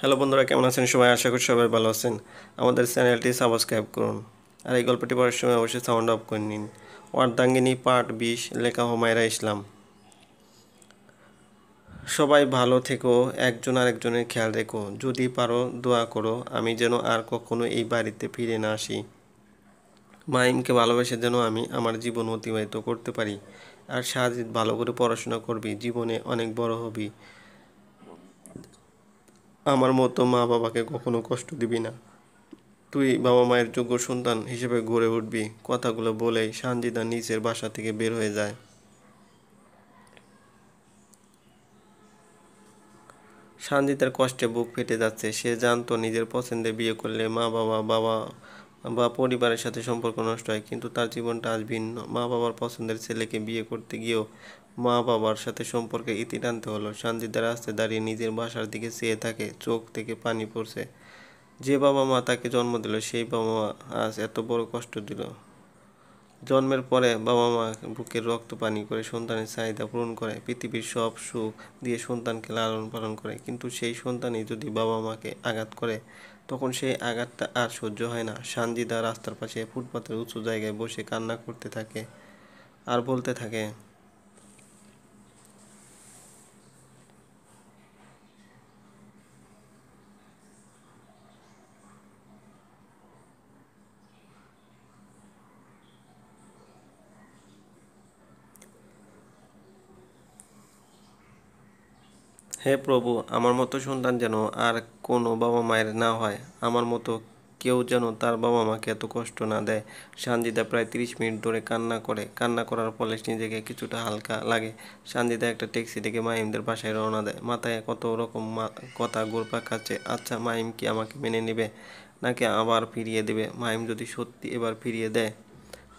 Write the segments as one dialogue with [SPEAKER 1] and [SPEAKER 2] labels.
[SPEAKER 1] Hello বন্ধুরা, কেমন আছেন সবাই? আশা করি সবাই ভালো আছেন। আমাদের চ্যানেলটি সাবস্ক্রাইব করুন আর এই গল্পটি পড়ার সময় অবশ্যই সাউন্ড অফ করে নিন। অর্ধাঙ্গিনী পার্ট 20, লেখা হুমায়রা ইসলাম। সবাই ভালো থেকো, একজন আরেকজনের খেয়াল রেখো, যদি পারো দোয়া করো আমি যেন আর কখনো এই বাড়িতে ফিরে না আসি। মাহিমকে ভালোবেসে যেন আমি আমার জীবন অতিবাহিত করতে পারি। আর সাজিদ, ভালো করে পড়াশোনা করবি, জীবনে অনেক বড় হবি। আমার মতো মা বাবাকে কখনো কষ্ট দিবি না। তুই বাবা মায়ের যোগ্য সন্তান হিসেবে গড়ে উঠবি। কথাগুলো বলেই সানজিদা নিচের বাসা থেকে বের হয়ে যায়। সানজিদার কষ্টে বুক ফেটে যাচ্ছে। সে জানতো নিজের পছন্দে বিয়ে করলে বাবা বা পরিবারের সাথে সম্পর্ক নষ্ট হয়, কিন্তু তার জীবনটা আজ ভিন্ন। মা বাবার পছন্দের ছেলেকে বিয়ে করতে গিয়েও মা বাবার সাথে সম্পর্কে ইতি টানতে হলো। সানজিদা রাস্তায় দাঁড়িয়ে নিজের বাসার দিকে চেয়ে থাকে, চোখ থেকে পানি পড়ছে। যে বাবা মা তাকে জন্ম দিল, সেই বাবা মা আজ এত বড় কষ্ট দিল। জন্মের পরে বাবা মা বুকের রক্ত পানি করে সন্তানের চাহিদা পূরণ করে, পৃথিবীর সব সুখ দিয়ে সন্তানকে লালন পালন করে, কিন্তু সেই সন্তানই যদি বাবা মাকে আঘাত করে, তখন সেই আঘাতটা আর সহ্য হয় না। সানজিদা রাস্তার পাশে ফুটপাতের উঁচু জায়গায় বসে কান্না করতে থাকে আর বলতে থাকে, হে প্রভু, আমার মতো সন্তান যেন আর কোনো বাবা মায়ের না হয়। আমার মতো কেউ যেন তার বাবা মাকে এত কষ্ট না দেয়। সানজিদা প্রায় 30 মিনিট ধরে কান্না করে। কান্না করার ফলে নিজেকে কিছুটা হালকা লাগে। সানজিদা একটা ট্যাক্সি ডেকে মাহিমদের বাসায় রওনা দেয়। মাথায় কত রকম কথা ঘুরপাক খাচ্ছে। আচ্ছা, মাহিম কি আমাকে মেনে নেবে, নাকি আবার ফিরিয়ে দেবে? মাহিম যদি সত্যি এবার ফিরিয়ে দেয়,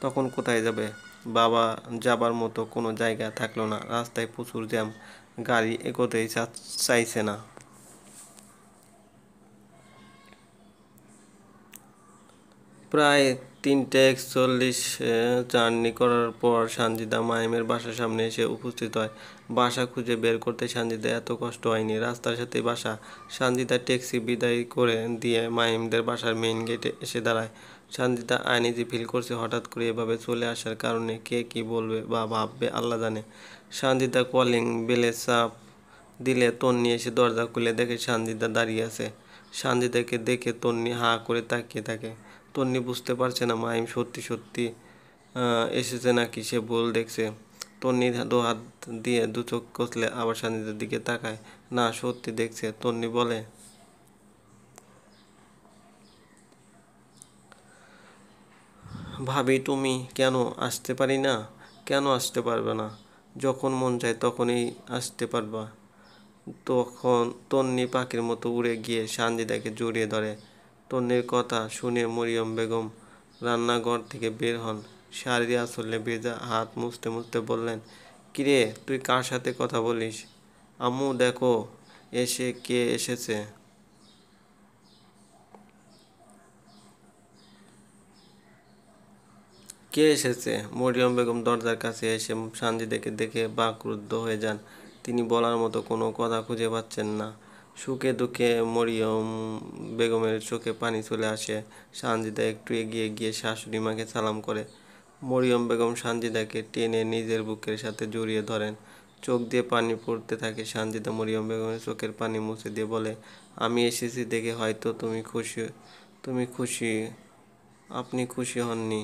[SPEAKER 1] তখন কোথায় যাবে? বাবা যাবার মতো কোনো জায়গা থাকলো না। রাস্তায় প্রচুর জ্যাম, গাড়ি এগোতেই চাইছে না। প্রায় 3:41 জার্নি করার পর সানজিদা মাহিমের বাসার সামনে এসে উপস্থিত হয়। বাসা খুঁজে বের করতে সানজিদা এত কষ্ট হয়নি। রাস্তার সাথে বাসা। সানজিদা ট্যাক্সি বিদায় করে দিয়ে মাহিমদের বাসার মেইন গেটে এসে দাঁড়ায়। সানজিদা আনইজি ফিল করছে। হঠাৎ করে এভাবে চলে আসার কারণে কে কী বলবে বা ভাববে আল্লাহ জানে। সানজিদা কলিং বেলে চাপ দিলে তন্নি এসে দরজা খুলে দেখে সানজিদা দাঁড়িয়ে আছে। সানজিদাকে দেখে তন্নি হাঁ করে তাকিয়ে থাকে। তন্নি বুঝতে পারছে না মাহিম সত্যি সত্যি এসেছে নাকি সে ভুল দেখছে। তন্নি দু হাত দিয়ে দু চোখ কষলে আবার সানজিদার দিকে তাকায়। না, সত্যি দেখছে। তন্নি বলে, ভাবি তুমি কেন আসতে পারি না? কেন আসতে পারবে না? যখন মন চায় তখনই আসতে পারবা। তখন তন্নি পাখির মতো উড়ে গিয়ে সানজিদাকে জড়িয়ে ধরে। তন্নির কথা শুনে মরিয়ম বেগম রান্নাঘর থেকে বের হন। শাড়ির আঁচলে ভেজা হাত মুছতে মুছতে বললেন, কিরে, তুই কার সাথে কথা বলিস? আম্মু দেখো, কে এসেছে। কে এসেছে? মরিয়ম বেগম দরজার কাছে এসে সানজিদাকে দেখে বাকরুদ্ধ হয়ে যান। তিনি বলার মতো কোনো কথা খুঁজে পাচ্ছেন না। সুখে দুঃখে মরিয়ম বেগমের চোখে পানি চলে আসে। সানজিদা একটু এগিয়ে গিয়ে শাশুড়ি মাকে সালাম করে। মরিয়ম বেগম সানজিদাকে টেনে নিজের বুকের সাথে জড়িয়ে ধরেন। চোখ দিয়ে পানি পড়তে থাকে। সানজিদা মরিয়ম বেগমের চোখের পানি মুছে দিয়ে বলে, আমি এসেছি দেখে হয়তো তুমি খুশি। আপনি খুশি হননি?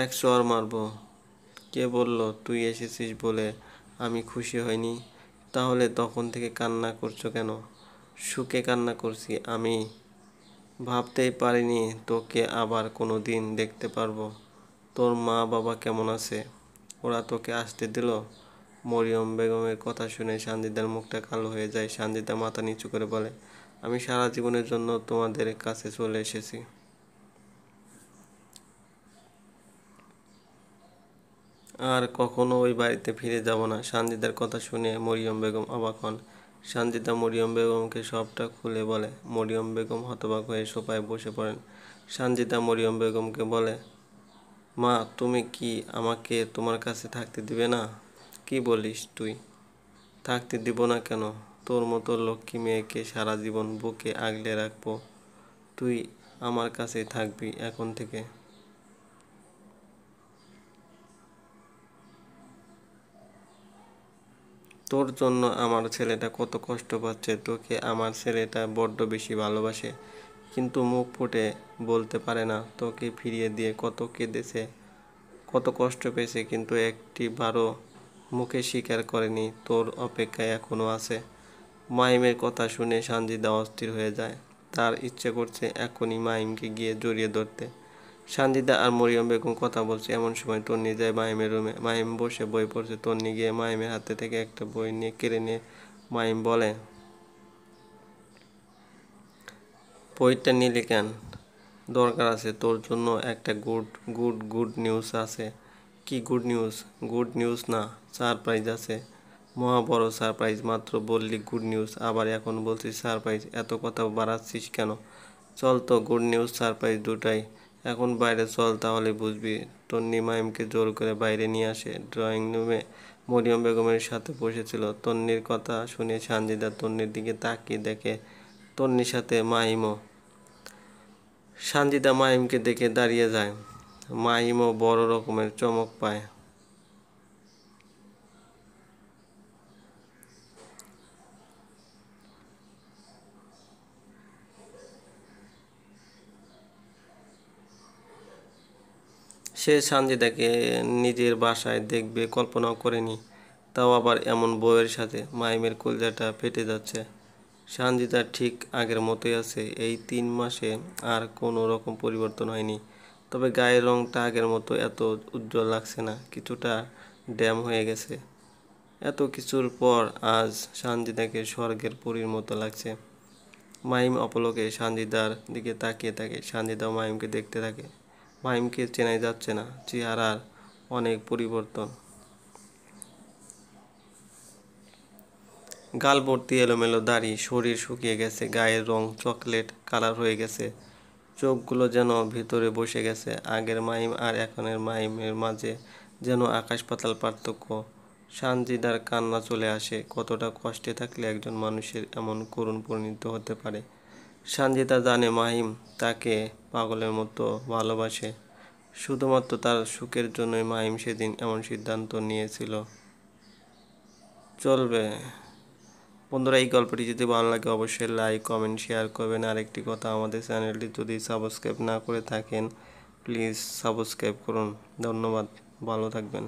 [SPEAKER 1] 100 মারবো। কে বলল তুই এসেছিস বলে আমি খুশি হইনি? তাহলে তখন থেকে কান্না করছো কেন? সুখে কান্না করছি আমি। ভাবতেই পারিনি তোকে আবার কোনো দিন দেখতে পারবো। তোর মা বাবা কেমন আছে? ওরা তোকে আসতে দিল? মরিয়ম বেগমের কথা শুনে সানজিদার মুখটা কালো হয়ে যায়। সানজিদা মাথা নিচু করে বলে, আমি সারা জীবনের জন্য তোমাদের কাছে চলে এসেছি। আর কখনো ওই বাড়িতে ফিরে যাব না। সানজিদার কথা শুনে মরিয়ম বেগম অবাক হন। সানজিদা মরিয়ম বেগমকে সবটা খুলে বলে। মরিয়ম বেগম হতবাক হয়ে সোফায় বসে পড়েন। সানজিদা মরিয়ম বেগমকে বলে, মা, তুমি কি আমাকে তোমার কাছে থাকতে দিবে না? কি বলিস তুই? থাকতে দিব না কেন? তোর মতো লক্ষ্মী মেয়েকে সারা জীবন বুকে আগলে রাখবো। তুই আমার কাছেই থাকবি এখন থেকে। তোর জন্য আমার ছেলেটা কত কষ্ট পাচ্ছে, তোকে আমার ছেলেটা বড্ড বেশি ভালোবাসে, কিন্তু মুখ ফুটে বলতে পারে না। তোকে ফিরিয়ে দিয়ে কত কেঁদেছে, কত কষ্ট পেয়েছে, কিন্তু একটিবারও মুখে স্বীকার করেনি। তোর অপেক্ষায় এখনো আছে। মাহিমের কথা শুনে সানজিদা অস্থির হয়ে যায়। তার ইচ্ছে করছে এখনই মাহিমকে গিয়ে জড়িয়ে ধরতে। সানজিদা আর মরিয়ম বেগম কথা বলছে, এমন সময় তন্নি যায় মাহিমের রুমে। মাহিম বসে বই পড়ছে। তন্নি গিয়ে মাহিমের হাতে থেকে একটা বই নিয়ে কেড়ে নিয়ে মাহিম বলে, বইটা নিলি কেন? দরকার আছে, তোর জন্য একটা গুড নিউজ আছে। কি গুড নিউজ? গুড নিউজ না, সারপ্রাইজ আছে, মহা বড় সারপ্রাইজ। মাত্র বললি গুড নিউজ, আবার এখন বলছিস সারপ্রাইজ। এত কথা বাড়াচ্ছিস কেন? চল তো, গুড নিউজ সারপ্রাইজ দুটাই। এখন বাইরে চল, তাহলে বুঝবি। তন্নি মাহিমকে জোর করে বাইরে নিয়ে আসে। ড্রয়িং রুমে মরিয়ম বেগমের সাথে বসেছিল। তন্নির কথা শুনে সানজিদা তন্নির দিকে তাকিয়ে দেখে তন্নির সাথে মাহিমও। সানজিদা মাহিমকে দেখে দাঁড়িয়ে যায়। মাহিমও বড় রকমের চমক পায়। সে সানজিদাকে নিজের বাসায় দেখবে কল্পনাও করেনি, তাও আবার এমন বউয়ের সাথে। মাহিমের কলিজাটা ফেটে যাচ্ছে। সানজিদা ঠিক আগের মতোই আছে। এই 3 মাসে আর কোনো রকম পরিবর্তন হয়নি, তবে গায়ের রংটা আগের মতো এত উজ্জ্বল লাগছে না, কিছুটা ড্যাম হয়ে গেছে। এত কিছুর পর আজ সানজিদাকে স্বর্গের পরীর মতো লাগছে। মাহিম অপলকে সানজিদার দিকে তাকিয়ে থাকে। সানজিদাও মাহিমকে দেখতে থাকে। মাহিমকে চেনাই যাচ্ছে না, চেহারার অনেক পরিবর্তন। গাল ভর্তি এলোমেলো দাড়ি, শরীর শুকিয়ে গেছে, গায়ের রং চকলেট কালার হয়ে গেছে, চোখগুলো যেন ভিতরে বসে গেছে। আগের মাহিম আর এখনের মাহিমের মাঝে যেন আকাশ পাতাল পার্থক্য। সানজিদার কান্না চলে আসে। কতটা কষ্টে থাকলে একজন মানুষের এমন করুণ পরিণত হতে পারে। সানজিদা জানে মাহিম তাকে পাগলের মতো ভালোবাসে। শুধুমাত্র তার সুখের জন্যই মাহিম সেদিন এমন সিদ্ধান্ত নিয়েছিল। চলবে বন্ধুরা, এই গল্পটি যদি ভালো লাগে অবশ্যই লাইক কমেন্ট শেয়ার করবেন। আরেকটি কথা, আমাদের চ্যানেলটি যদি সাবস্ক্রাইব না করে থাকেন প্লিজ সাবস্ক্রাইব করুন। ধন্যবাদ, ভালো থাকবেন।